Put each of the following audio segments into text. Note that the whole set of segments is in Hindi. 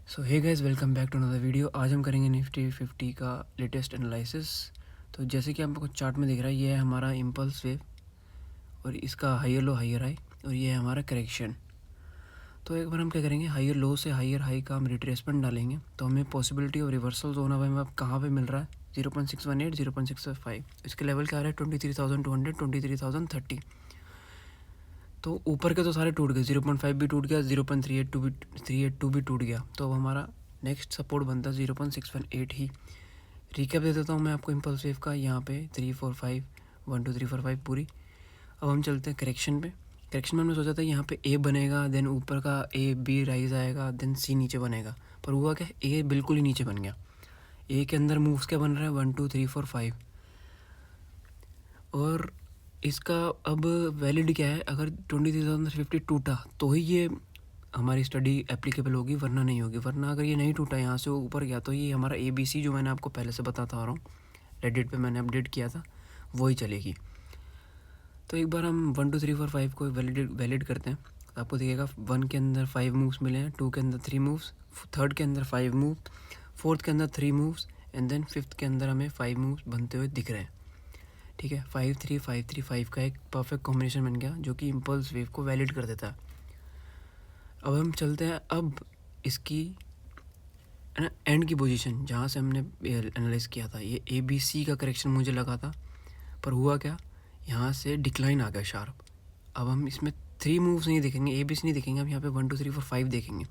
So hey guys, welcome back to another video. आज हम करेंगे निफ्टी 50 का लेटेस्ट एनालिसिस। तो जैसे कि आपको चार्ट में दिख रहा है, ये है हमारा इम्पल्स वेव और इसका हायर लो हायर हाई, और ये है हमारा करेक्शन। तो एक बार हम क्या करेंगे, हायर लो से हायर हाई का हम रिट्रेसमेंट डालेंगे, तो हमें पॉसिबिलिटी ऑफ रिवर्सल जोन अब हमें कहाँ पे मिल रहा है, 0.618 0.655। इसके लेवल क्या आ रहा है, 23,200 23,030। तो ऊपर के तो सारे टूट गए, 0.5 भी टूट गया, 0.382 भी टूट गया। तो अब हमारा नेक्स्ट सपोर्ट बनता है 0.618 ही। रिकैप दे देता हूँ मैं आपको इम्पल्स वेव का। यहाँ पे 3 4 5 1 2 3 4 5 पूरी। अब हम चलते हैं करेक्शन पे। करेक्शन में हमने सोचा था यहाँ पे ए बनेगा, देन ऊपर का ए बी राइज आएगा, देन सी नीचे बनेगा। पर हुआ क्या, ए बिल्कुल ही नीचे बन गया। ए के अंदर मूव्स क्या बन रहा है, 1 2 3 4 5। और इसका अब वैलिड क्या है, अगर 23,050 टूटा तो ही ये हमारी स्टडी एप्लीकेबल होगी, वरना नहीं होगी। वरना अगर ये नहीं टूटा, यहाँ से ऊपर गया, तो ये हमारा ABC जो मैंने आपको पहले से बताता आ रहा हूँ, रेडिट पे मैंने अपडेट किया था, वही चलेगी। तो एक बार हम 1 2 3 4 5 को वैलिड करते हैं। तो आपको दिखेगा 1 के अंदर 5 मूव्स मिले हैं, 2 के अंदर 3 मूव्स, 3rd के अंदर 5 मूव, 4th के अंदर 3 मूव्स, एंड देन 5th के अंदर हमें 5 मूव्स बनते हुए दिख रहे हैं। ठीक है, 5 3 5 3 5 का एक परफेक्ट कॉम्बिनेशन बन गया, जो कि इम्पल्स वेव को वैलिड कर देता है। अब हम चलते हैं अब इसकी है ना एंड की पोजीशन, जहाँ से हमने एनालाइज किया था। ये ABC का करेक्शन मुझे लगा था, पर हुआ क्या, यहाँ से डिक्लाइन आ गया शार्प। अब हम इसमें 3 मूव्स नहीं देखेंगे, ABC नहीं देखेंगे, हम यहाँ पे 1 2 3 4 5 देखेंगे।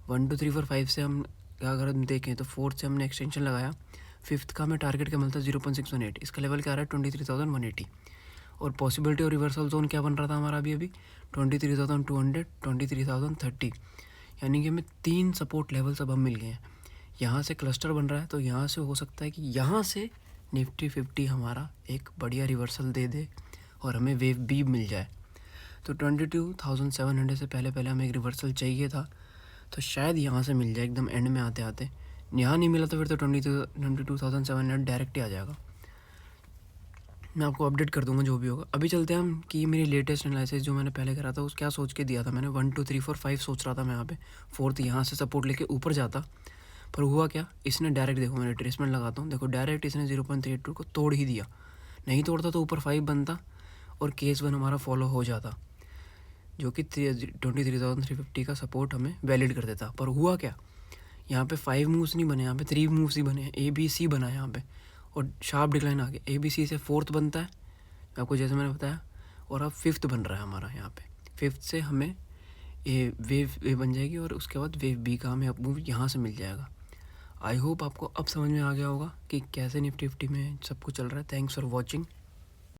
1 2 3 4 5 से हम अगर हम देखें तो 4th से हमने एक्सटेंशन लगाया, 5th का हमें टारगेट क्या मिलता है, 0.618। इसका लेवल क्या आ रहा है, 23,180। और पॉसिबिलिटी और रिवर्सल जोन क्या बन रहा था हमारा अभी 23,200 23,030। यानी कि हमें 3 सपोर्ट लेवल्स अब हम मिल गए हैं। यहाँ से क्लस्टर बन रहा है, तो यहाँ से हो सकता है कि यहाँ से निफ्टी 50 हमारा एक बढ़िया रिवर्सल दे दे और हमें वेव बी मिल जाए। तो 22,700 से पहले पहले हमें एक रिवर्सल चाहिए था, तो शायद यहाँ से मिल जाए एकदम एंड में आते आते। यहाँ नहीं मिला तो फिर तो 22,700 डायरेक्ट ही आ जाएगा। मैं आपको अपडेट कर दूंगा जो भी होगा। अभी चलते हैं हम कि मेरी लेटेस्ट एनालिसिस जो मैंने पहले करा था, उस क्या सोच के दिया था मैंने, 1 2 3 4 5 सोच रहा था मैं। यहाँ पे 4th यहाँ से सपोर्ट लेके ऊपर जाता, पर हुआ क्या, इसने डायरेक्ट, देखो मैं रिट्रेसमेंट लगाता हूँ, देखो डायरेक्ट इसने 0.32 को तोड़ ही दिया। नहीं तोड़ता तो ऊपर 5 बनता और केस 1 हमारा फॉलो हो जाता, जो कि 23,350 का सपोर्ट हमें वैलिड कर देता। पर हुआ क्या, यहाँ पे 5 मूव्स नहीं बने, यहाँ पे 3 मूव्स ही बने हैं। ABC बना है यहाँ पे और शार्प डिक्लाइन आ गया। ABC से 4th बनता है आपको, जैसे मैंने बताया, और अब 5th बन रहा है हमारा यहाँ पे। 5th से हमें ये वेव बन जाएगी और उसके बाद वेव B का हमें अब मूव यहाँ से मिल जाएगा। आई होप आपको अब समझ में आ गया होगा कि कैसे निफ्टी 50 में सब कुछ चल रहा है। Thanks for watching.